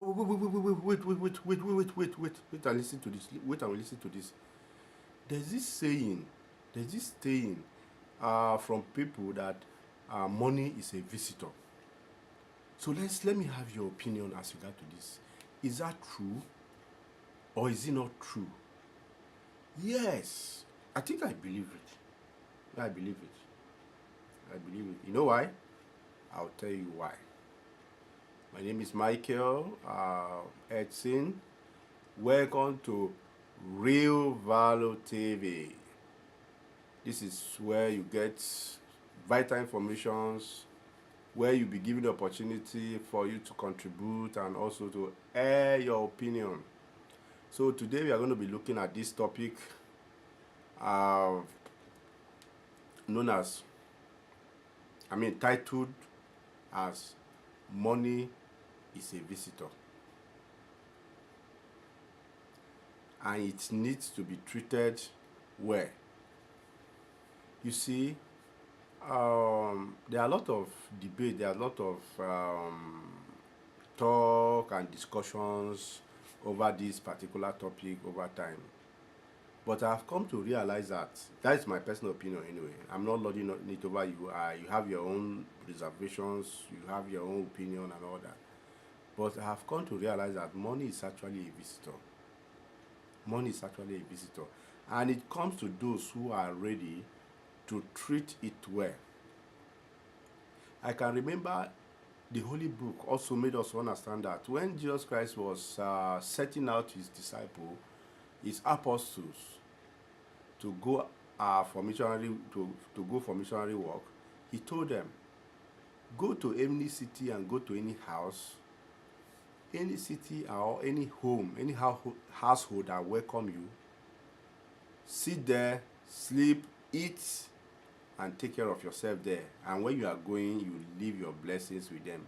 Wait and listen to this. Wait and listen to this. There's this saying, from people that money is a visitor. So let me have your opinion as regard to this. Is that true or is it not true? Yes, I think I believe it. I believe it. I believe it. You know why? I'll tell you why. My name is Michael Edson. Welcome to Real Value TV. This is where you get vital informations, where you'll be given the opportunity for you to contribute and also to air your opinion. So today we are going to be looking at this topic known as, titled as Money is a Visitor. And it needs to be treated well. You see, there are a lot of debate, there are a lot of talk and discussions over this particular topic over time. But I've come to realize that is my personal opinion anyway. I'm not lording it over you. You have your own reservations, you have your own opinion and all that. But I have come to realize that money is actually a visitor. Money is actually a visitor. And it comes to those who are ready to treat it well. I can remember the Holy Book also made us understand that when Jesus Christ was setting out his disciples, his apostles, to go for missionary work, he told them, go to any city and go to any house, any city or any home, any household that welcome you. Sit there, sleep, eat, and take care of yourself there. And when you are going, you leave your blessings with them.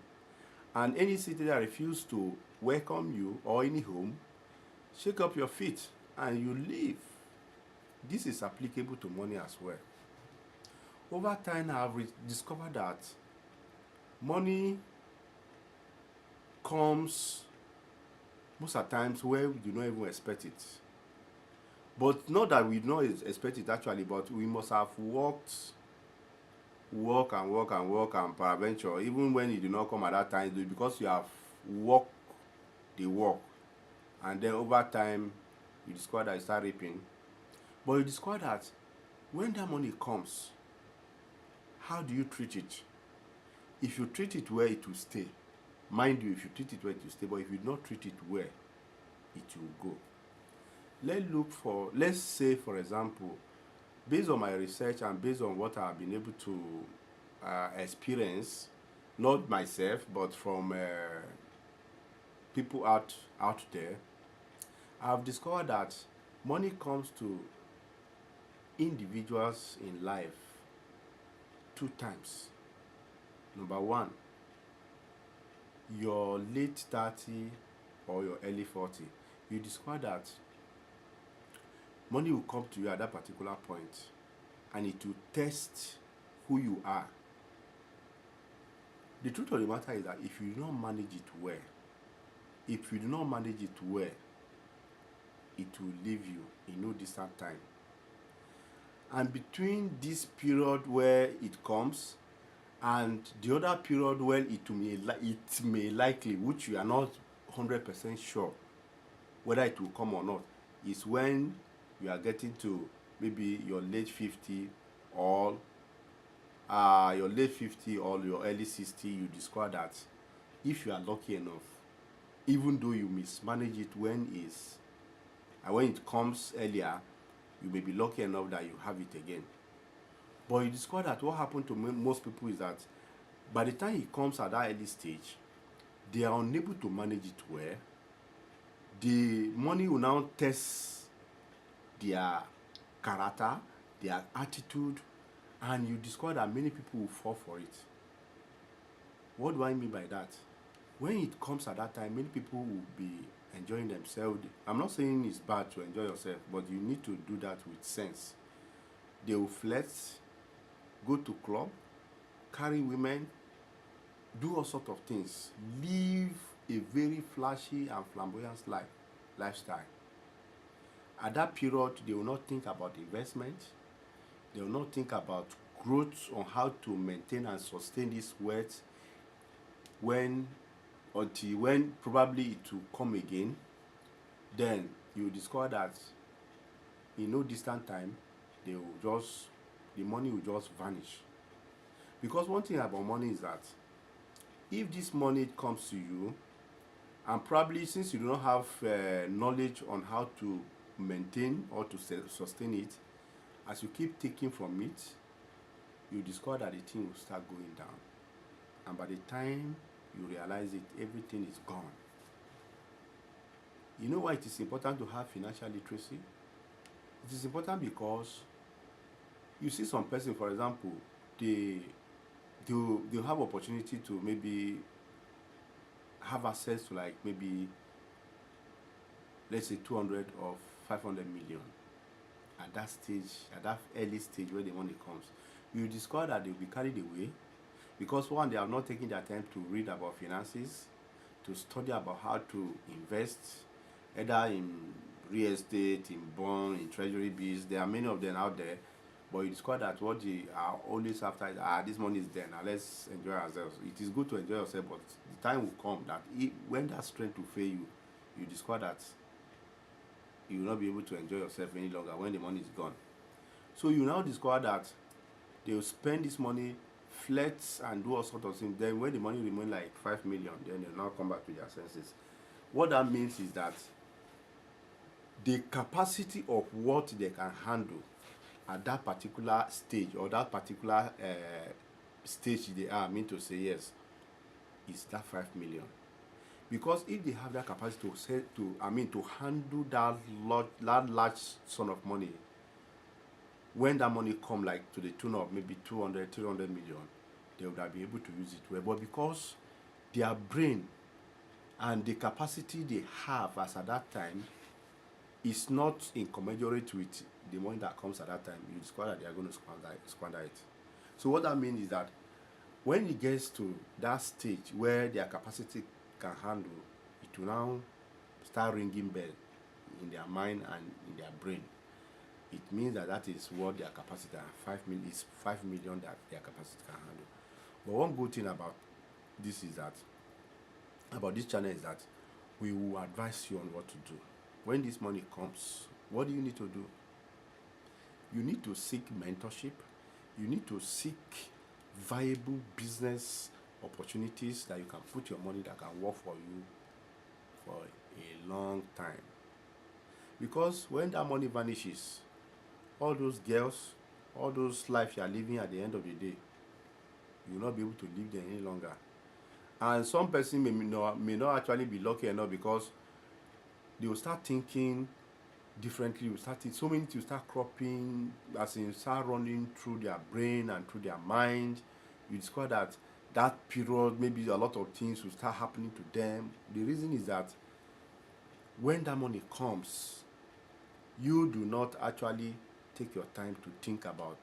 And any city that refuses to welcome you or any home, shake up your feet and you leave. This is applicable to money as well. Over time, I have discovered that money comes most of the times where we do not even expect it. But not that we do not expect it actually, but we must have work and peradventure, even when it do not come at that time, because you have worked the work, and then over time you discover that you start reaping. But you discover that when that money comes, how do you treat it? If you treat it well, it will stay. Mind you, if you treat it well, it will stay. But if you do not treat it well, it will go. Let's say, for example, based on my research and based on what I've been able to experience, not myself, but from people out there, I've discovered that money comes to individuals in life two times. Number one, your late 30 or your early 40, you discover that money will come to you at that particular point and it will test who you are. The truth of the matter is that if you do not manage it well, it will leave you in no distant time. And between this period where it comes and the other period where it may likely, which you are not 100% sure whether it will come or not, is when you are getting to maybe your late 50 or your early 60. You discover that if you are lucky enough, even though you mismanage it when it comes earlier, you may be lucky enough that you have it again. But you discover that what happened to most people is that by the time it comes at that early stage, they are unable to manage it well. The money will now test their character, their attitude, and you discover that many people will fall for it. What do I mean by that? When it comes at that time, many people will be enjoying themselves. I'm not saying it's bad to enjoy yourself, but you need to do that with sense. They will flex, go to club, carry women, do all sorts of things, live a very flashy and flamboyant lifestyle. At that period, they will not think about investment. They will not think about growth on how to maintain and sustain this wealth when until when probably it will come again. Then you will discover that in no distant time, they will just the money will just vanish. Because one thing about money is that if this money comes to you, and probably since you do not have knowledge on how to maintain or to sustain it, as you keep taking from it, you discover that the thing will start going down. And by the time you realize it, everything is gone. You know why it is important to have financial literacy? It is important because you see some person, for example, they'll have opportunity to maybe have access to like maybe let's say 200 or 500 million at that stage, at that early stage where the money comes. You discover that they'll be carried away because one, they have not taken their time to read about finances, to study about how to invest, either in real estate, in bond, in treasury bills. There are many of them out there, but you discover that what they are always after is, this money is there, now let's enjoy ourselves. It is good to enjoy yourself, but the time will come that when that strength will fail you, you discover that you will not be able to enjoy yourself any longer when the money is gone. So you now discover that they will spend this money, flex and do all sorts of things. Then when the money remains like 5 million, then they'll now come back to their senses. What that means is that the capacity of what they can handle at that particular stage or that particular stage they are, I mean to say yes, is that 5 million. Because if they have that capacity to handle that large sum of money, when that money come like to the tune of maybe 200, 300 million, they would be able to use it well. But because their brain and the capacity they have as at that time is not incommensurate with the money that comes at that time, you discover that they are going to squander it. So what that means is that when it gets to that stage where their capacity can handle, it will now start ringing bell in their mind and in their brain. It means that is what their capacity is 5 million that their capacity can handle. But one good thing about this channel is that we will advise you on what to do. When this money comes, what do you need to do? You need to seek mentorship. You need to seek viable business opportunities that you can put your money that can work for you for a long time. Because when that money vanishes, all those girls, all those life you are living at the end of the day, you will not be able to live them any longer. And some person may not actually be lucky enough because they will start thinking differently. So many things will start cropping, as in start running through their brain and through their mind. You discover that period, maybe a lot of things will start happening to them. The reason is that when that money comes, you do not actually take your time to think about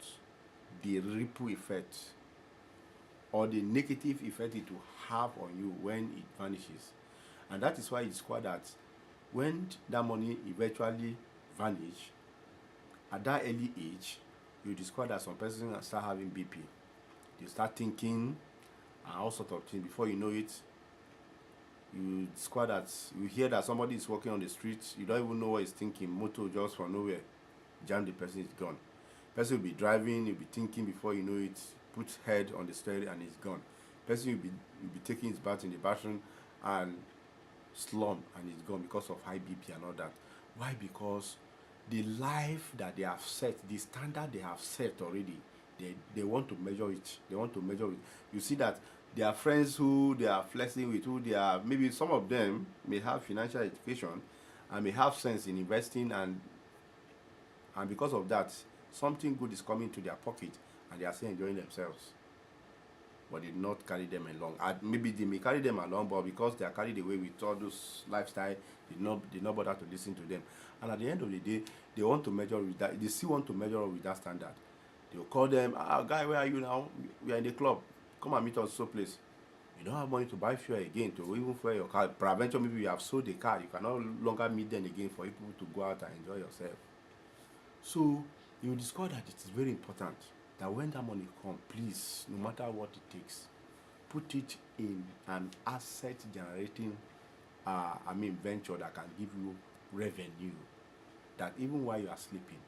the ripple effect or the negative effect it will have on you when it vanishes. And that is why it's called that when that money eventually vanish, at that early age, you discover that some persons start having BP. They start thinking and all sorts of things. Before you know it, you discover that you hear that somebody is walking on the street, you don't even know what he's thinking. Motor just from nowhere, jam the person, is gone. Person will be driving, you'll be thinking, before you know it, put head on the steering and it's gone. Person will be taking his bath in the bathroom and slump and it's gone because of high BP and all that. Why? Because the life that they have set, the standard they have set already, they want to measure it. They want to measure it. You see that their friends who they are flexing with, who they are, maybe some of them may have financial education and may have sense in investing, and because of that, something good is coming to their pocket and they are still enjoying themselves. But they did not carry them along. Maybe they may carry them along, but because they are carried away with all those lifestyle, they not bother to listen to them. And at the end of the day, they want to measure with that. They still want to measure with that standard. They will call them, guy, where are you now? We are in the club. Come and meet us so place. You don't have money to buy fuel again to even fuel your car. Peradventure, maybe you have sold the car. You can no longer meet them again for you to go out and enjoy yourself. So you discover that it is very important that when that money comes, please, no matter what it takes, put it in an asset generating venture that can give you revenue, that even while you are sleeping,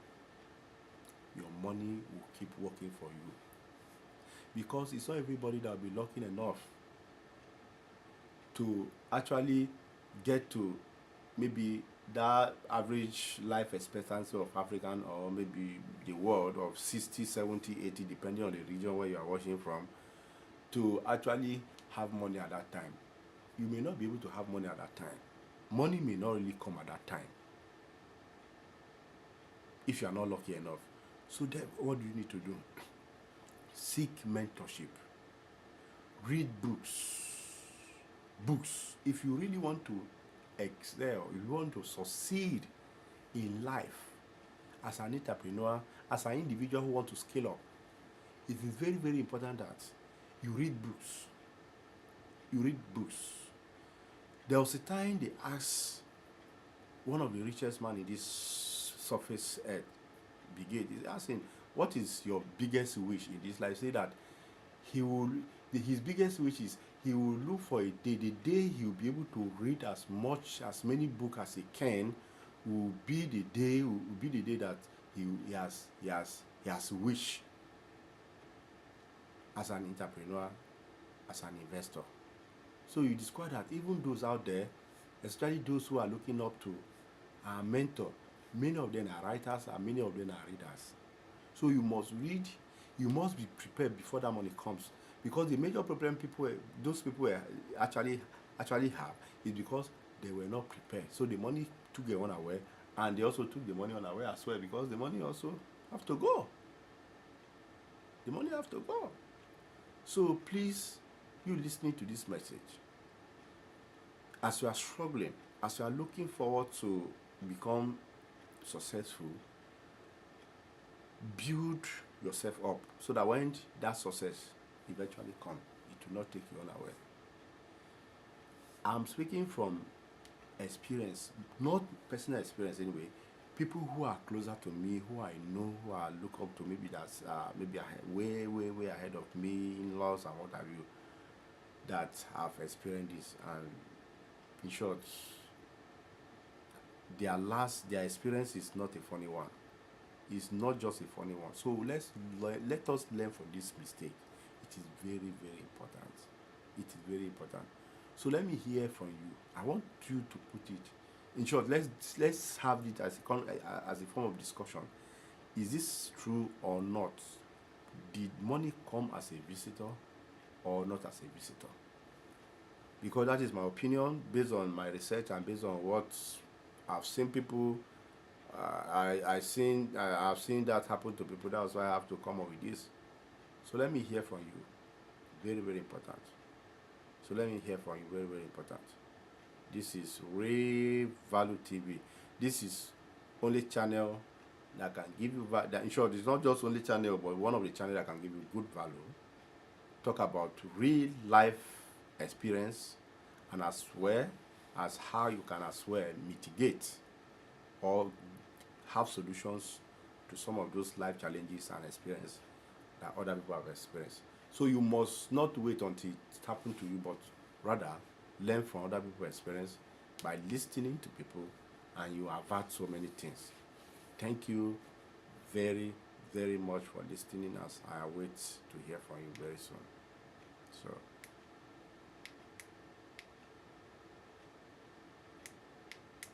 your money will keep working for you. Because it's not everybody that will be lucky enough to actually get to maybe that average life expectancy of African or maybe the world of 60, 70, 80, depending on the region where you are watching from, to actually have money at that time. You may not be able to have money at that time. Money may not really come at that time if you are not lucky enough. So then what do you need to do? Seek mentorship. Read books. If you really want to excel, if you want to succeed in life as an entrepreneur, as an individual who wants to scale up, it is very, very important that you read books. There was a time they asked one of the richest men in this surface earth, Bill Gates, is asking, what is your biggest wish in this life? Say that his biggest wish is he will look for a day. The day he will be able to read as many books as he can will be the day that he has wish as an entrepreneur, as an investor. So you discover that even those out there, especially those who are looking up to our mentor, many of them are writers and many of them are readers. So you must read, you must be prepared before that money comes. Because the major problem those people actually have is because they were not prepared. So the money took them unaware, and they also took the money unaware as well, because the money also have to go. The money have to go. So please, you listening to this message, as you are struggling, as you are looking forward to become successful, build yourself up so that when that success eventually comes, it will not take you unaware. I'm speaking from experience, not personal experience anyway. People who are closer to me, who I know, who I look up to, maybe that's maybe way ahead of me, in-laws and what have you, that have experienced this. And in short, their experience is not a funny one. It's not just a funny one. So let us learn from this mistake. It is very, very important. It is very important. So let me hear from you. I want you to put it. In short, let's have it as a form of discussion. Is this true or not? Did money come as a visitor or not as a visitor? Because that is my opinion based on my research and based on what I've seen people. I've seen that happen to people. That's why I have to come up with this. So let me hear from you. Very, very important. So let me hear from you. Very, very important. This is Ray Value TV. This is only channel that can give you value. In short, it's not just only channel, but one of the channels that can give you good value. Talk about real life experience, and as well as how you can as well mitigate or have solutions to some of those life challenges and experience that other people have experienced. So you must not wait until it happens to you, but rather learn from other people's experience by listening to people, and you avert so many things. Thank you very, very much for listening, as I await to hear from you very soon. So